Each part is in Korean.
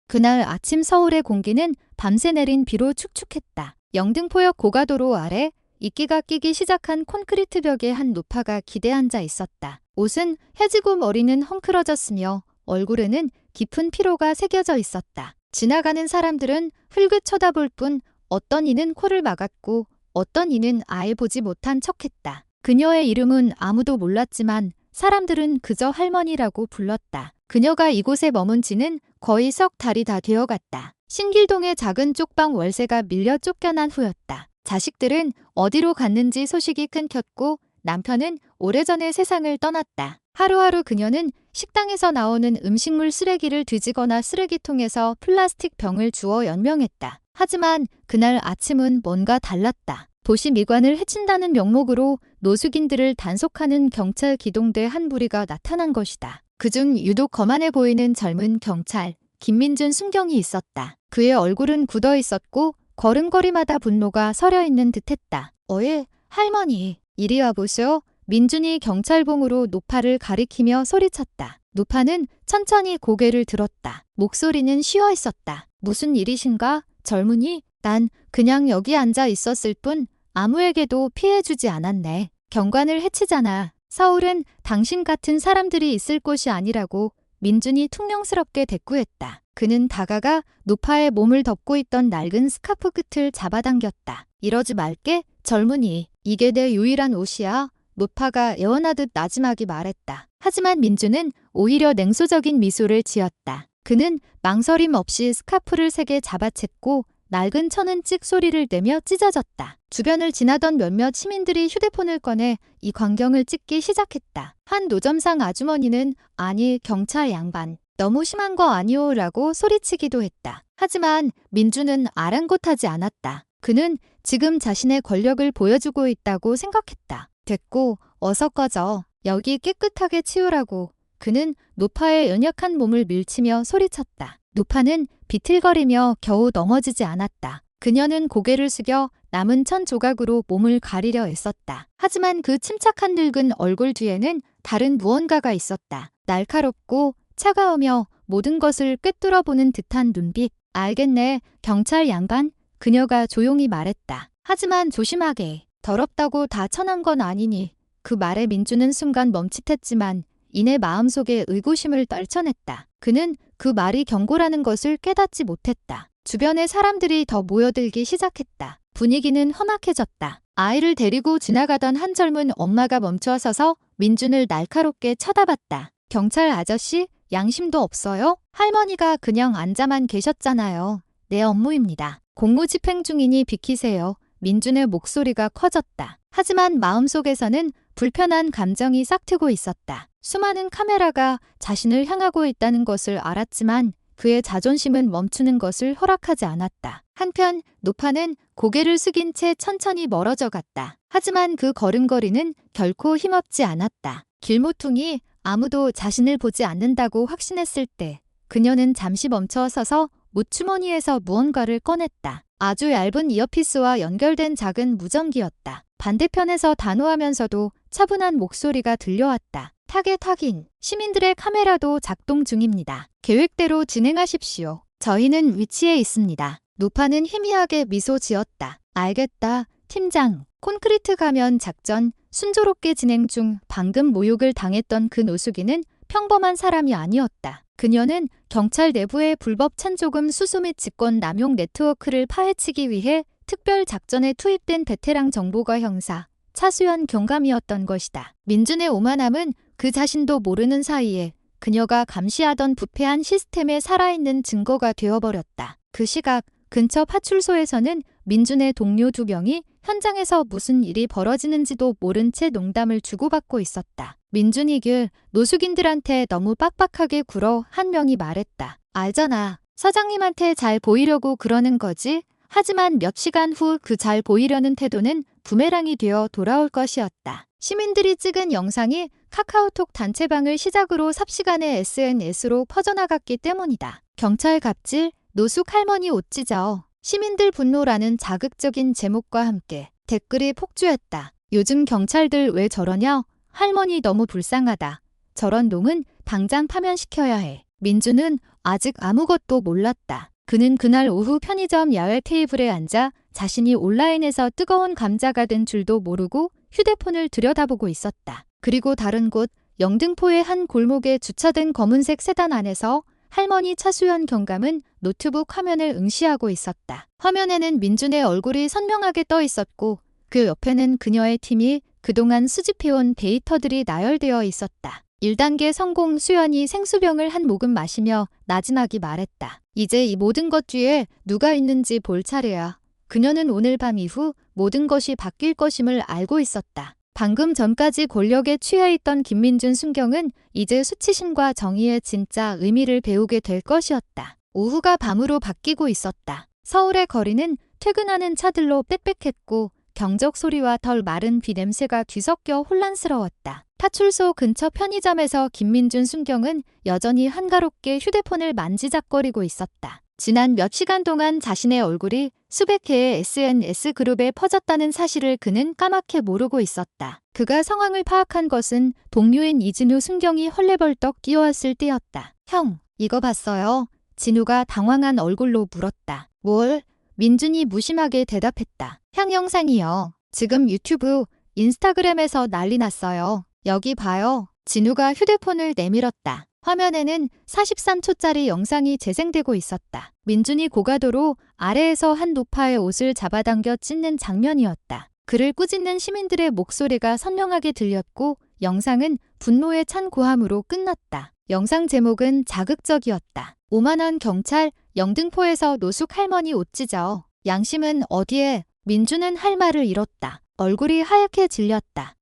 그날 아침 서울의 공기는 밤새 내린 비로 축축했다. 영등포역 고가도로 아래 이끼가 끼기 시작한 콘크리트 벽에 한 노파가 기대앉아 있었다. 옷은 해지고 머리는 헝클어졌으며 얼굴에는 깊은 피로가 새겨져 있었다. 지나가는 사람들은 흘긋 쳐다볼 뿐 어떤 이는 코를 막았고 어떤 이는 아예 보지 못한 척했다. 그녀의 이름은 아무도 몰랐지만 사람들은 그저 할머니라고 불렀다. 그녀가 이곳에 머문 지는 거의 석 달이 다 되어갔다. 신길동의 작은 쪽방 월세가 밀려 쫓겨난 후였다. 자식들은 어디로 갔는지 소식이 끊겼고 남편은 오래전에 세상을 떠났다. 하루하루 그녀는 식당에서 나오는 음식물 쓰레기를 뒤지거나 쓰레기통에서 플라스틱 병을 주워 연명했다. 하지만 그날 아침은 뭔가 달랐다. 도시 미관을 해친다는 명목으로 노숙인들을 단속하는 경찰 기동대 한 무리가 나타난 것이다. 그중 유독 거만해 보이는 젊은 경찰 김민준 순경이 있었다. 그의 얼굴은 굳어 있었고 걸음걸이마다 분노가 서려 있는 듯했다. 어예, 할머니, 이리 와보시오. 민준이 경찰봉으로 노파를 가리키며 소리쳤다. 노파는 천천히 고개를 들었다. 목소리는 쉬어 있었다. 무슨 일이신가? 젊은이? 난 그냥 여기 앉아 있었을 뿐 아무에게도 피해주지 않았네. 경관을 해치잖아. 서울은 당신 같은 사람들이 있을 곳이 아니라고 민준이 퉁명스럽게 대꾸했다. 그는 다가가 노파의 몸을 덮고 있던 낡은 스카프 끝을 잡아당겼다. 이러지 말게, 젊은이. 이게 내 유일한 옷이야. 노파가 애원하듯 나지막이 말했다. 하지만 민준은 오히려 냉소적인 미소를 지었다. 그는 망설임 없이 스카프를 세게 잡아챘고 낡은 천은 찍 소리를 내며 찢어졌다. 주변을 지나던 몇몇 시민들이 휴대폰을 꺼내 이 광경을 찍기 시작했다. 한 노점상 아주머니는 아니 경찰 양반 너무 심한 거 아니오 라고 소리치기도 했다. 하지만 민준은 아랑곳하지 않았다. 그는 지금 자신의 권력을 보여주고 있다고 생각했다. 됐고 어서 꺼져. 여기 깨끗하게 치우라고. 그는 노파의 연약한 몸을 밀치며 소리쳤다. 노파는 비틀거리며 겨우 넘어지지 않았다. 그녀는 고개를 숙여 남은 천 조각으로 몸을 가리려 애썼다. 하지만 그 침착한 늙은 얼굴 뒤에는 다른 무언가가 있었다. 날카롭고 차가우며 모든 것을 꿰뚫어보는 듯한 눈빛. 알겠네, 경찰 양반. 그녀가 조용히 말했다. 하지만 조심하게. 더럽다고 다 천한 건 아니니. 그 말에 민준은 순간 멈칫했지만 이내 마음속에 의구심을 떨쳐냈다. 그는 그 말이 경고라는 것을 깨닫지 못했다. 주변의 사람들이 더 모여들기 시작했다. 분위기는 험악해졌다. 아이를 데리고 지나가던 한 젊은 엄마가 멈춰서서 민준을 날카롭게 쳐다봤다. 경찰 아저씨, 양심도 없어요? 할머니가 그냥 앉아만 계셨잖아요. 내 업무입니다. 공무집행 중이니 비키세요. 민준의 목소리가 커졌다. 하지만 마음속에서는 불편한 감정이 싹트고 있었다. 수많은 카메라가 자신을 향하고 있다는 것을 알았지만 그의 자존심은 멈추는 것을 허락하지 않았다. 한편 노파는 고개를 숙인 채 천천히 멀어져 갔다. 하지만 그 걸음걸이는 결코 힘없지 않았다. 길모퉁이 아무도 자신을 보지 않는다고 확신했을 때 그녀는 잠시 멈춰 서서 무주머니에서 무언가를 꺼냈다. 아주 얇은 이어피스와 연결된 작은 무전기였다. 반대편에서 단호하면서도 차분한 목소리가 들려왔다. 타겟 확인. 시민들의 카메라도 작동 중입니다. 계획대로 진행하십시오. 저희는 위치에 있습니다. 노파는 희미하게 미소 지었다. 알겠다, 팀장. 콘크리트 가면 작전 순조롭게 진행 중. 방금 모욕을 당했던 그 노숙인은 평범한 사람이 아니었다. 그녀는 경찰 내부의 불법 찬조금 수수 및 직권 남용 네트워크를 파헤치기 위해 특별 작전에 투입된 베테랑 정보과 형사 차수연 경감이었던 것이다. 민준의 오만함은 그 자신도 모르는 사이에 그녀가 감시하던 부패한 시스템에 살아있는 증거가 되어버렸다. 그 시각 근처 파출소에서는 민준의 동료 2명이 현장에서 무슨 일이 벌어지는지도 모른 채 농담을 주고받고 있었다. 민준이 노숙인들한테 너무 빡빡하게 굴어 한 명이 말했다. 알잖아. 서장님한테 잘 보이려고 그러는 거지? 하지만 몇 시간 후 그 잘 보이려는 태도는 부메랑이 되어 돌아올 것이었다. 시민들이 찍은 영상이 카카오톡 단체방을 시작으로 삽시간에 SNS로 퍼져나갔기 때문이다. 경찰 갑질, 노숙 할머니 옷 찢어. 시민들 분노라는 자극적인 제목과 함께 댓글이 폭주했다. 요즘 경찰들 왜 저러냐? 할머니 너무 불쌍하다. 저런 놈은 당장 파면시켜야 해. 민주는 아직 아무것도 몰랐다. 그는 그날 오후 편의점 야외 테이블에 앉아 자신이 온라인에서 뜨거운 감자가 된 줄도 모르고 휴대폰을 들여다보고 있었다. 그리고 다른 곳 영등포의 한 골목에 주차된 검은색 세단 안에서 할머니 차수연 경감은 노트북 화면을 응시하고 있었다. 화면에는 민준의 얼굴이 선명하게 떠 있었고 그 옆에는 그녀의 팀이 그동안 수집해온 데이터들이 나열되어 있었다. 1단계 성공. 수연이 생수병을 한 모금 마시며 나지막이 말했다. 이제 이 모든 것 뒤에 누가 있는지 볼 차례야. 그녀는 오늘 밤 이후 모든 것이 바뀔 것임을 알고 있었다. 방금 전까지 권력에 취해 있던 김민준 순경은 이제 수치심과 정의의 진짜 의미를 배우게 될 것이었다. 오후가 밤으로 바뀌고 있었다. 서울의 거리는 퇴근하는 차들로 빽빽했고 경적 소리와 덜 마른 비 냄새가 뒤섞여 혼란스러웠다. 파출소 근처 편의점에서 김민준 순경은 여전히 한가롭게 휴대폰을 만지작거리고 있었다. 지난 몇 시간 동안 자신의 얼굴이 수백 개의 SNS 그룹에 퍼졌다는 사실을 그는 까맣게 모르고 있었다. 그가 상황을 파악한 것은 동료인 이진우 순경이 헐레벌떡 뛰어왔을 때였다. 형, 이거 봤어요? 진우가 당황한 얼굴로 물었다. 뭘? 민준이 무심하게 대답했다. 향 영상이요. 지금 유튜브, 인스타그램에서 난리 났어요. 여기 봐요. 진우가 휴대폰을 내밀었다. 화면에는 43초짜리 영상이 재생되고 있었다. 민준이 고가도로 아래에서 한 노파의 옷을 잡아당겨 찢는 장면이었다. 그를 꾸짖는 시민들의 목소리가 선명하게 들렸고 영상은 분노에 찬 고함으로 끝났다. 영상 제목은 자극적이었다. 오만한 경찰, 영등포에서 노숙 할머니 옷 찢어. 양심은 어디에? 민준은 할 말을 잃었다. 얼굴이 하얗게 질렸다.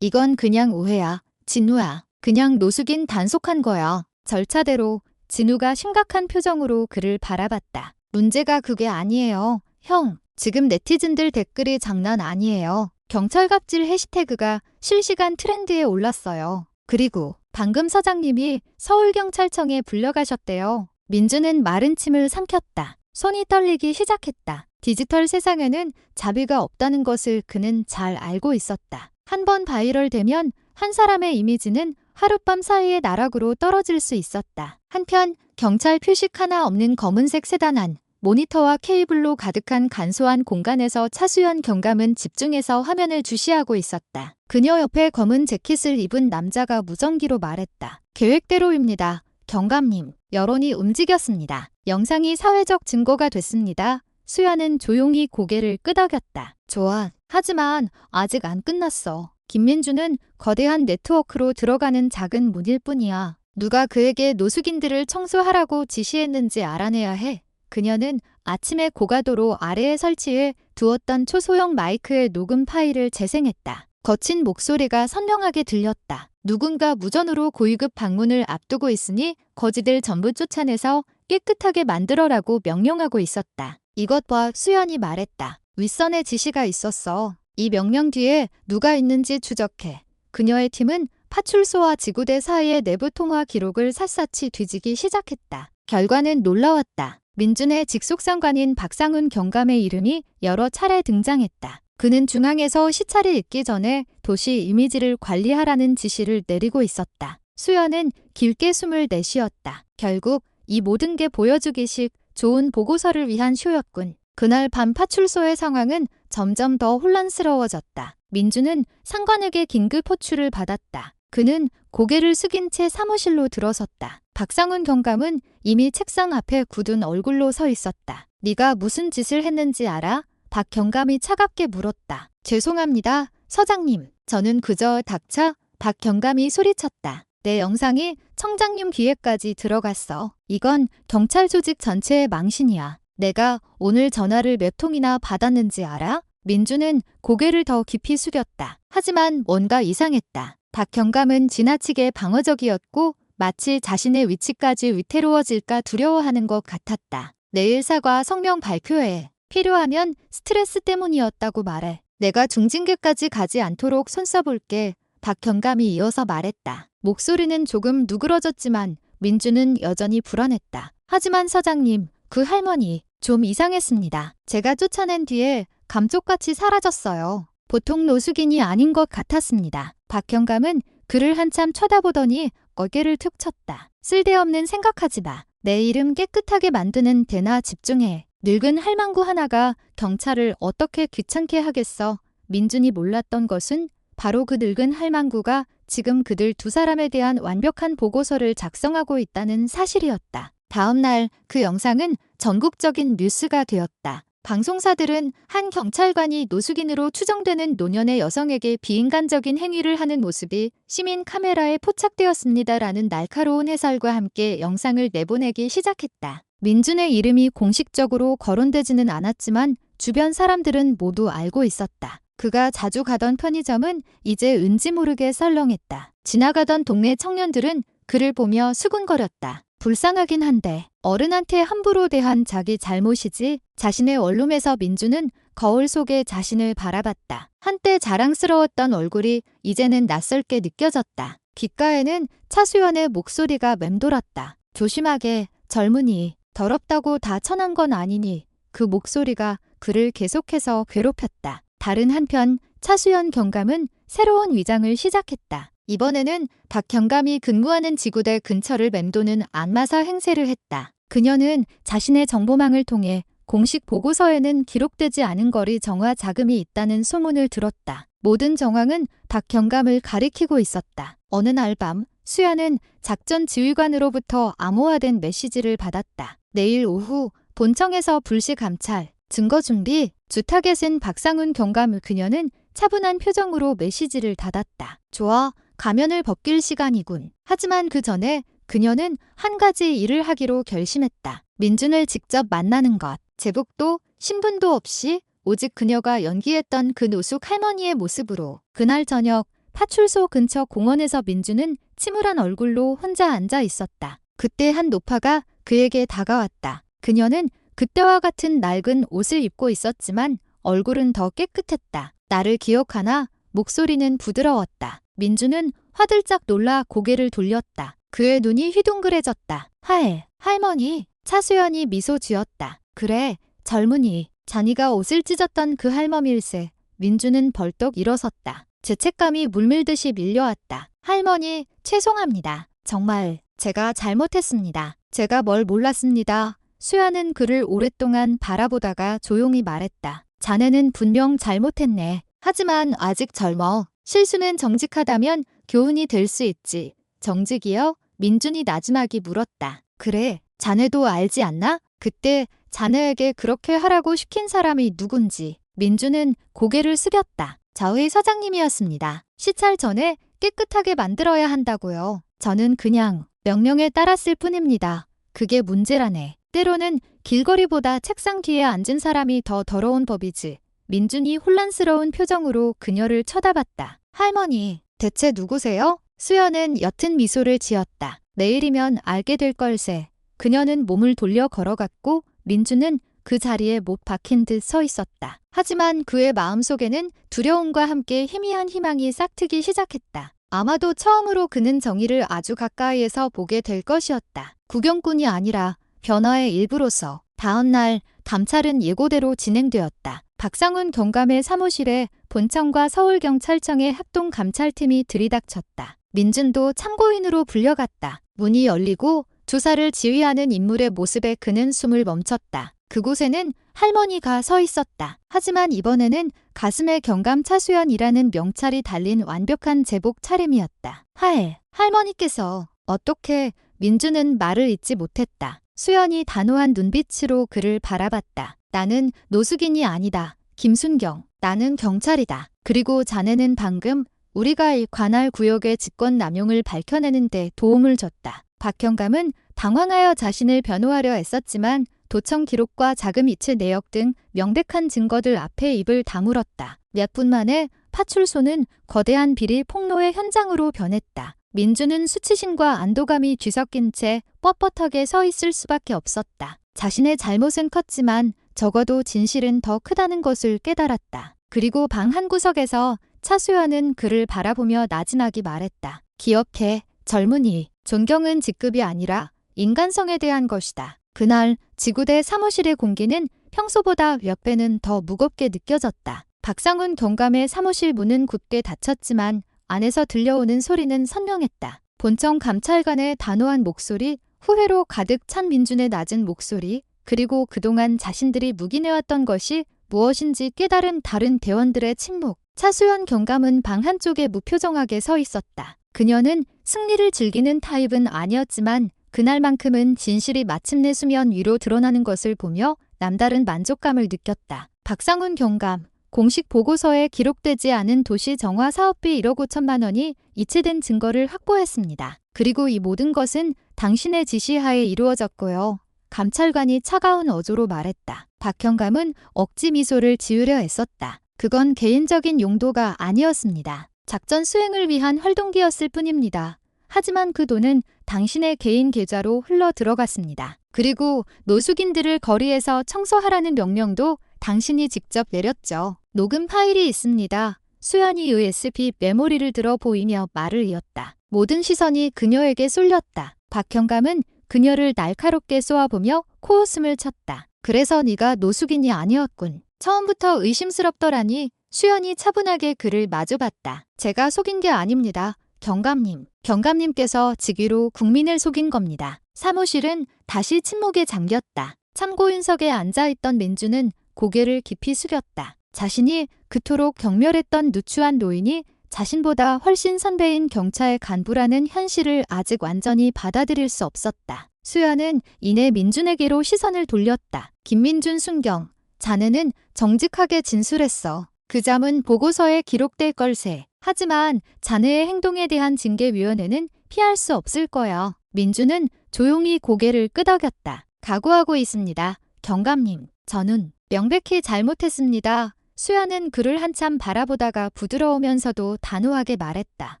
이건 그냥 오해야. 진우야. 그냥 노숙인 단속한 거야. 절차대로. 진우가 심각한 표정으로 그를 바라봤다. 문제가 그게 아니에요. 형, 지금 네티즌들 댓글이 장난 아니에요. 경찰 갑질 해시태그가 실시간 트렌드에 올랐어요. 그리고 방금 서장님이 서울경찰청에 불려가셨대요. 민주는 마른 침을 삼켰다. 손이 떨리기 시작했다. 디지털 세상에는 자비가 없다는 것을 그는 잘 알고 있었다. 한 번 바이럴 되면 한 사람의 이미지는 하룻밤 사이에 나락으로 떨어질 수 있었다. 한편 경찰 표식 하나 없는 검은색 세단 안, 모니터와 케이블로 가득한 간소한 공간에서 차수연 경감은 집중해서 화면을 주시하고 있었다. 그녀 옆에 검은 재킷을 입은 남자가 무전기로 말했다. 계획대로입니다. 경감님, 여론이 움직였습니다. 영상이 사회적 증거가 됐습니다. 수연은 조용히 고개를 끄덕였다. 좋아. 하지만 아직 안 끝났어. 김민주는 거대한 네트워크로 들어가는 작은 문일 뿐이야. 누가 그에게 노숙인들을 청소하라고 지시했는지 알아내야 해. 그녀는 아침에 고가도로 아래에 설치해 두었던 초소형 마이크의 녹음 파일을 재생했다. 거친 목소리가 선명하게 들렸다. 누군가 무전으로 고위급 방문을 앞두고 있으니 거지들 전부 쫓아내서 깨끗하게 만들어라고 명령하고 있었다. 이것 봐, 수연이 말했다. 윗선의 지시가 있었어. 이 명령 뒤에 누가 있는지 추적해. 그녀의 팀은 파출소와 지구대 사이의 내부 통화 기록을 샅샅이 뒤지기 시작했다. 결과는 놀라웠다. 민준의 직속상관인 박상훈 경감의 이름이 여러 차례 등장했다. 그는 중앙에서 시차를 읽기 전에 도시 이미지를 관리하라는 지시를 내리고 있었다. 수연은 길게 숨을 내쉬었다. 결국 이 모든 게 보여주기식 좋은 보고서를 위한 쇼였군. 그날 밤 파출소의 상황은 점점 더 혼란스러워졌다. 민주는 상관에게 긴급 호출을 받았다. 그는 고개를 숙인 채 사무실로 들어섰다. 박상훈 경감은 이미 책상 앞에 굳은 얼굴로 서 있었다. 네가 무슨 짓을 했는지 알아? 박 경감이 차갑게 물었다. 죄송합니다, 서장님. 저는 그저 닥쳐. 박 경감이 소리쳤다. 내 영상이 청장님 귀에까지 들어갔어. 이건 경찰 조직 전체의 망신이야. 내가 오늘 전화를 몇 통이나 받았는지 알아? 민주는 고개를 더 깊이 숙였다. 하지만 뭔가 이상했다. 박 경감은 지나치게 방어적이었고 마치 자신의 위치까지 위태로워질까 두려워하는 것 같았다. 내일 사과 성명 발표해. 필요하면 스트레스 때문이었다고 말해. 내가 중징계까지 가지 않도록 손써볼게. 박 경감이 이어서 말했다. 목소리는 조금 누그러졌지만 민주는 여전히 불안했다. 하지만 서장님, 그 할머니 좀 이상했습니다. 제가 쫓아낸 뒤에 감쪽같이 사라졌어요. 보통 노숙인이 아닌 것 같았습니다. 박 경감은 그를 한참 쳐다보더니 어깨를 툭 쳤다. 쓸데없는 생각하지 마. 내 이름 깨끗하게 만드는 데나 집중해. 늙은 할망구 하나가 경찰을 어떻게 귀찮게 하겠어. 민준이 몰랐던 것은 바로 그 늙은 할망구가 지금 그들 두 사람에 대한 완벽한 보고서를 작성하고 있다는 사실이었다. 다음 날 그 영상은 전국적인 뉴스가 되었다. 방송사들은 한 경찰관이 노숙인으로 추정되는 노년의 여성에게 비인간적인 행위를 하는 모습이 시민 카메라에 포착되었습니다라는 날카로운 해설과 함께 영상을 내보내기 시작했다. 민준의 이름이 공식적으로 거론되지는 않았지만 주변 사람들은 모두 알고 있었다. 그가 자주 가던 편의점은 이제 왠지 모르게 썰렁했다. 지나가던 동네 청년들은 그를 보며 수군거렸다. 불쌍하긴 한데 어른한테 함부로 대한 자기 잘못이지. 자신의 원룸에서 민준은 거울 속에 자신을 바라봤다. 한때 자랑스러웠던 얼굴이 이제는 낯설게 느껴졌다. 귓가에는 차수연의 목소리가 맴돌았다. 조심하게, 젊은이. 더럽다고 다 천한 건 아니니. 그 목소리가 그를 계속해서 괴롭혔다. 다른 한편 차수연 경감은 새로운 위장을 시작했다. 이번에는 박 경감이 근무하는 지구대 근처를 맴도는 안마사 행세를 했다. 그녀는 자신의 정보망을 통해 공식 보고서에는 기록되지 않은 거리 정화 자금이 있다는 소문을 들었다. 모든 정황은 박 경감을 가리키고 있었다. 어느 날 밤 수연은 작전 지휘관으로부터 암호화된 메시지를 받았다. 내일 오후 본청에서 불시 감찰, 증거 준비, 주타겟 쓴 박상훈 경감. 그녀는 차분한 표정으로 메시지를 닫았다. 좋아, 가면을 벗길 시간이군. 하지만 그 전에 그녀는 한 가지 일을 하기로 결심했다. 민준을 직접 만나는 것. 제복도 신분도 없이 오직 그녀가 연기했던 그 노숙 할머니의 모습으로. 그날 저녁 파출소 근처 공원에서 민준은 침울한 얼굴로 혼자 앉아 있었다. 그때 한 노파가 그에게 다가왔다. 그녀는 그때와 같은 낡은 옷을 입고 있었지만 얼굴은 더 깨끗했다. 나를 기억하나? 목소리는 부드러웠다. 민준은 화들짝 놀라 고개를 돌렸다. 그의 눈이 휘둥그레졌다. 하에, 할머니. 차수연이 미소 지었다. 그래, 젊은이. 자니가 옷을 찢었던 그 할멈일세. 민준은 벌떡 일어섰다. 죄책감이 물밀듯이 밀려왔다. 할머니, 죄송합니다. 정말 제가 잘못했습니다. 제가 뭘 몰랐습니다. 수연은 그를 오랫동안 바라보다가 조용히 말했다. 자네는 분명 잘못했네. 하지만 아직 젊어. 실수는 정직하다면 교훈이 될 수 있지. 정직이요? 민준이 나지막이 물었다. 그래, 자네도 알지 않나? 그때 자네에게 그렇게 하라고 시킨 사람이 누군지. 민준은 고개를 숙였다. 저희 사장님이었습니다. 시찰 전에 깨끗하게 만들어야 한다고요. 저는 그냥 명령에 따랐을 뿐입니다. 그게 문제라네. 때로는 길거리보다 책상 뒤에 앉은 사람이 더 더러운 법이지. 민준이 혼란스러운 표정으로 그녀를 쳐다봤다. 할머니, 대체 누구세요? 수연은 옅은 미소를 지었다. 내일이면 알게 될 걸세. 그녀는 몸을 돌려 걸어갔고 민준은 그 자리에 못 박힌 듯 서 있었다. 하지만 그의 마음속에는 두려움과 함께 희미한 희망이 싹트기 시작했다. 아마도 처음으로 그는 정의를 아주 가까이에서 보게 될 것이었다. 구경꾼이 아니라 변화의 일부로서. 다음 날 감찰은 예고대로 진행되었다. 박상훈 경감의 사무실에 본청과 서울경찰청의 합동감찰팀이 들이닥쳤다. 민준도 참고인으로 불려갔다. 문이 열리고 조사를 지휘하는 인물의 모습에 그는 숨을 멈췄다. 그곳에는 할머니가 서 있었다. 하지만 이번에는 가슴에 경감 차수연이라는 명찰이 달린 완벽한 제복 차림이었다. 하에, 할머니께서. 어떻게? 민준은 말을 잇지 못했다. 수연이 단호한 눈빛으로 그를 바라봤다. 나는 노숙인이 아니다. 김순경. 나는 경찰이다. 그리고 자네는 방금 우리가 이 관할 구역의 직권 남용을 밝혀내는 데 도움을 줬다. 박 경감은 당황하여 자신을 변호하려 애썼지만 도청 기록과 자금 이체 내역 등 명백한 증거들 앞에 입을 다물었다. 몇 분 만에 파출소는 거대한 비리 폭로의 현장으로 변했다. 민준은 수치심과 안도감이 뒤섞인 채 뻣뻣하게 서 있을 수밖에 없었다. 자신의 잘못은 컸지만 적어도 진실은 더 크다는 것을 깨달았다. 그리고 방 한 구석에서 차수연은 그를 바라보며 나지막이 말했다. 기억해, 젊은이. 존경은 직급이 아니라 인간성에 대한 것이다. 그날 지구대 사무실의 공기는 평소보다 몇 배는 더 무겁게 느껴졌다. 박상훈 경감의 사무실 문은 굳게 닫혔지만 안에서 들려오는 소리는 선명했다. 본청 감찰관의 단호한 목소리, 후회로 가득 찬 민준의 낮은 목소리, 그리고 그동안 자신들이 묵인해왔던 것이 무엇인지 깨달은 다른 대원들의 침묵. 차수연 경감은 방 한쪽에 무표정하게 서 있었다. 그녀는 승리를 즐기는 타입은 아니었지만 그날만큼은 진실이 마침내 수면 위로 드러나는 것을 보며 남다른 만족감을 느꼈다. 박상훈 경감, 공식 보고서에 기록되지 않은 도시 정화 사업비 1억 5천만 원이 이체된 증거를 확보했습니다. 그리고 이 모든 것은 당신의 지시하에 이루어졌고요. 감찰관이 차가운 어조로 말했다. 박 경감은 억지 미소를 지으려 애썼다. 그건 개인적인 용도가 아니었습니다. 작전 수행을 위한 활동비였을 뿐입니다. 하지만 그 돈은 당신의 개인 계좌로 흘러 들어갔습니다. 그리고 노숙인들을 거리에서 청소하라는 명령도 당신이 직접 내렸죠. 녹음 파일이 있습니다. 수연이 USB 메모리를 들어 보이며 말을 이었다. 모든 시선이 그녀에게 쏠렸다. 박 경감은 그녀를 날카롭게 쏘아보며 코웃음을 쳤다. 그래서 네가 노숙인이 아니었군. 처음부터 의심스럽더라니. 수연이 차분하게 그를 마주봤다. 제가 속인 게 아닙니다. 경감님. 경감님께서 직위로 국민을 속인 겁니다. 사무실은 다시 침묵에 잠겼다. 참고인석에 앉아있던 민주는 고개를 깊이 숙였다. 자신이 그토록 경멸했던 누추한 노인이 자신보다 훨씬 선배인 경찰 간부라는 현실을 아직 완전히 받아들일 수 없었다. 수연은 이내 민준에게로 시선을 돌렸다. 김민준 순경, 자네는 정직하게 진술했어. 그 점은 보고서에 기록될 걸세. 하지만 자네의 행동에 대한 징계위원회는 피할 수 없을 거야. 민준은 조용히 고개를 끄덕였다. 각오하고 있습니다. 경감님, 저는 명백히 잘못했습니다. 수연은 그를 한참 바라보다가 부드러우면서도 단호하게 말했다.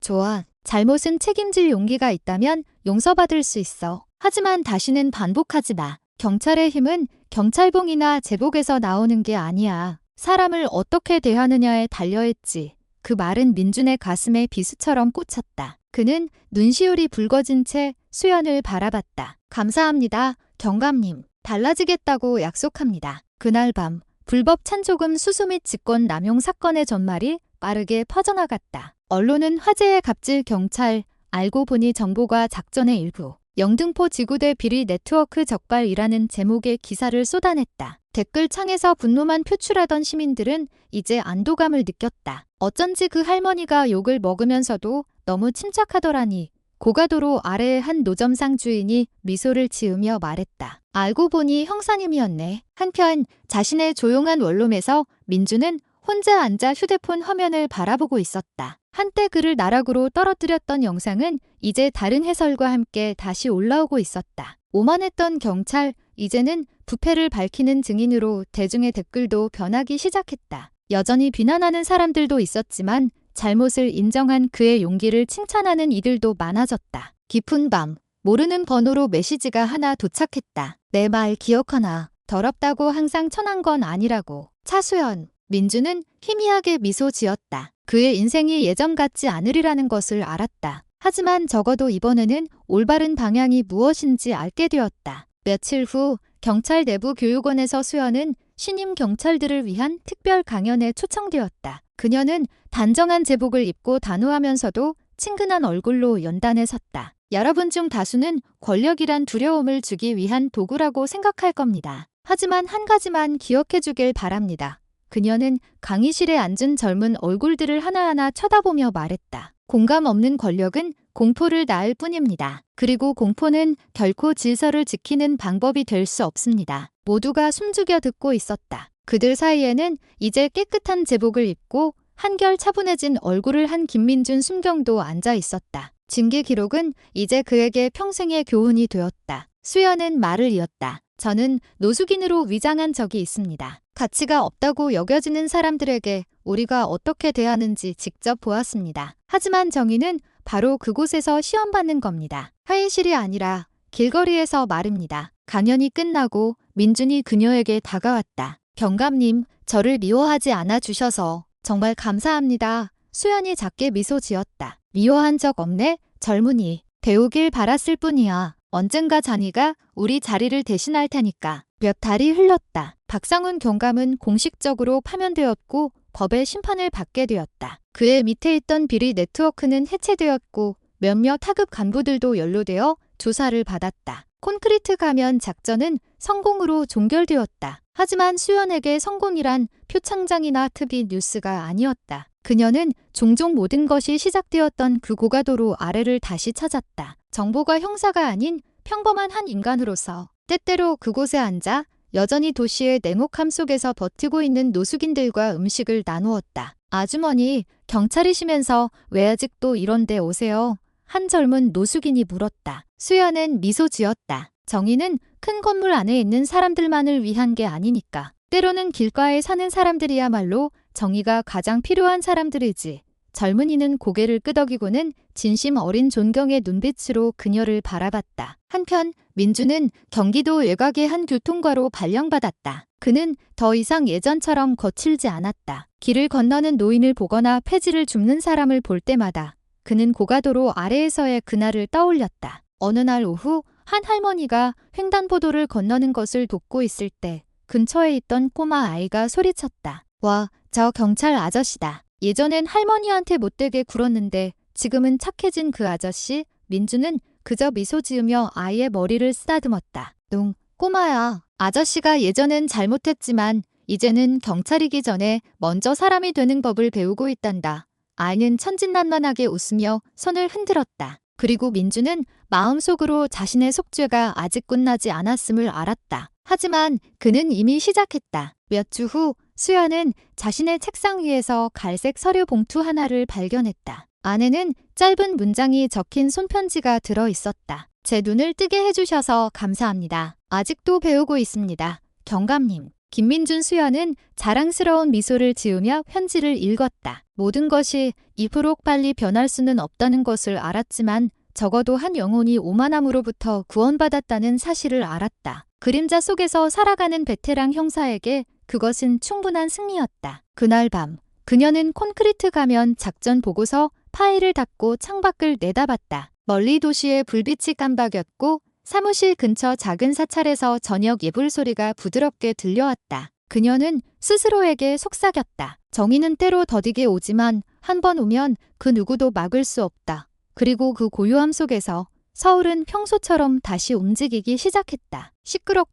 좋아. 잘못은 책임질 용기가 있다면 용서받을 수 있어. 하지만 다시는 반복하지 마. 경찰의 힘은 경찰봉이나 제복에서 나오는 게 아니야. 사람을 어떻게 대하느냐에 달려있지. 그 말은 민준의 가슴에 비수처럼 꽂혔다. 그는 눈시울이 붉어진 채 수연을 바라봤다. 감사합니다. 경감님. 달라지겠다고 약속합니다. 그날 밤 불법 찬조금 수수 및 직권 남용 사건의 전말이 빠르게 퍼져나갔다. 언론은 화재의 갑질 경찰, 알고 보니 정보가 작전의 일부, 영등포 지구대 비리 네트워크 적발이라는 제목의 기사를 쏟아냈다. 댓글창에서 분노만 표출하던 시민들은 이제 안도감을 느꼈다. 어쩐지 그 할머니가 욕을 먹으면서도 너무 침착하더라니. 고가도로 아래의 한 노점상 주인이 미소를 지으며 말했다. 알고 보니 형사님이었네. 한편 자신의 조용한 원룸에서 민주는 혼자 앉아 휴대폰 화면을 바라보고 있었다. 한때 그를 나락으로 떨어뜨렸던 영상은 이제 다른 해설과 함께 다시 올라오고 있었다. 오만했던 경찰, 이제는 부패를 밝히는 증인으로 대중의 댓글도 변하기 시작했다. 여전히 비난하는 사람들도 있었지만 잘못을 인정한 그의 용기를 칭찬하는 이들도 많아졌다. 깊은 밤, 모르는 번호로 메시지가 하나 도착했다. 내 말 기억하나. 더럽다고 항상 천한 건 아니라고. 차수연. 민주는 희미하게 미소 지었다. 그의 인생이 예전 같지 않으리라는 것을 알았다. 하지만 적어도 이번에는 올바른 방향이 무엇인지 알게 되었다. 며칠 후 경찰 내부 교육원에서 수연은 신임 경찰들을 위한 특별 강연에 초청되었다. 그녀는 단정한 제복을 입고 단호하면서도 친근한 얼굴로 연단에 섰다. 여러분 중 다수는 권력이란 두려움을 주기 위한 도구라고 생각할 겁니다. 하지만 한 가지만 기억해 주길 바랍니다. 그녀는 강의실에 앉은 젊은 얼굴들을 하나하나 쳐다보며 말했다. 공감 없는 권력은 공포를 낳을 뿐입니다. 그리고 공포는 결코 질서를 지키는 방법이 될 수 없습니다. 모두가 숨죽여 듣고 있었다. 그들 사이에는 이제 깨끗한 제복을 입고 한결 차분해진 얼굴을 한 김민준 순경도 앉아 있었다. 징계 기록은 이제 그에게 평생의 교훈이 되었다. 수연은 말을 이었다. 저는 노숙인으로 위장한 적이 있습니다. 가치가 없다고 여겨지는 사람들에게 우리가 어떻게 대하는지 직접 보았습니다. 하지만 정의는 바로 그곳에서 시험받는 겁니다. 회의실이 아니라 길거리에서 말입니다. 강연이 끝나고 민준이 그녀에게 다가왔다. 경감님, 저를 미워하지 않아 주셔서 정말 감사합니다. 수연이 작게 미소 지었다. 미워한 적 없네? 젊은이. 배우길 바랐을 뿐이야. 언젠가 자네가 우리 자리를 대신할 테니까. 몇 달이 흘렀다. 박상훈 경감은 공식적으로 파면되었고 법의 심판을 받게 되었다. 그의 밑에 있던 비리 네트워크는 해체되었고 몇몇 하급 간부들도 연루되어 조사를 받았다. 콘크리트 가면 작전은 성공으로 종결되었다. 하지만 수연에게 성공이란 표창장이나 TV 뉴스가 아니었다. 그녀는 종종 모든 것이 시작되었던 그 고가도로 아래를 다시 찾았다. 정보가 형사가 아닌 평범한 한 인간으로서 때때로 그곳에 앉아 여전히 도시의 냉혹함 속에서 버티고 있는 노숙인들과 음식을 나누었다. 아주머니, 경찰이시면서 왜 아직도 이런 데 오세요? 한 젊은 노숙인이 물었다. 수연은 미소 지었다. 정의는 큰 건물 안에 있는 사람들만을 위한 게 아니니까. 때로는 길가에 사는 사람들이야말로 정의가 가장 필요한 사람들이지. 젊은이는 고개를 끄덕이고는 진심 어린 존경의 눈빛으로 그녀를 바라봤다. 한편 민주는 경기도 외곽의 한 교통과로 발령받았다. 그는 더 이상 예전처럼 거칠지 않았다. 길을 건너는 노인을 보거나 폐지를 줍는 사람을 볼 때마다 그는 고가도로 아래에서의 그날을 떠올렸다. 어느 날 오후 한 할머니가 횡단보도를 건너는 것을 돕고 있을 때 근처에 있던 꼬마 아이가 소리쳤다. 와, 저 경찰 아저씨다. 예전엔 할머니한테 못되게 굴었는데 지금은 착해진 그 아저씨. 민주는 그저 미소 지으며 아이의 머리를 쓰다듬었다. 꼬마야. 아저씨가 예전엔 잘못했지만 이제는 경찰이기 전에 먼저 사람이 되는 법을 배우고 있단다. 아이는 천진난만하게 웃으며 손을 흔들었다. 그리고 민주는 마음속으로 자신의 속죄가 아직 끝나지 않았음을 알았다. 하지만 그는 이미 시작했다. 몇 주 후 수연은 자신의 책상 위에서 갈색 서류 봉투 하나를 발견했다. 안에는 짧은 문장이 적힌 손편지가 들어 있었다. 제 눈을 뜨게 해주셔서 감사합니다. 아직도 배우고 있습니다. 경감님. 김민준. 수연은 자랑스러운 미소를 지으며 편지를 읽었다. 모든 것이 이토록 빨리 변할 수는 없다는 것을 알았지만 적어도 한 영혼이 오만함으로부터 구원받았다는 사실을 알았다. 그림자 속에서 살아가는 베테랑 형사에게 그것은 충분한 승리였다. 그날 밤 그녀는 콘크리트 가면 작전 보고서 파일을 닫고 창밖을 내다봤다. 멀리 도시의 불빛이 깜박였고 사무실 근처 작은 사찰에서 저녁 예불 소리가 부드럽게 들려왔다. 그녀는 스스로에게 속삭였다. 정의는 때로 더디게 오지만 한 번 오면 그 누구도 막을 수 없다. 그리고 그 고요함 속에서 서울은 평소처럼 다시 움직이기 시작했다. 시끄럽고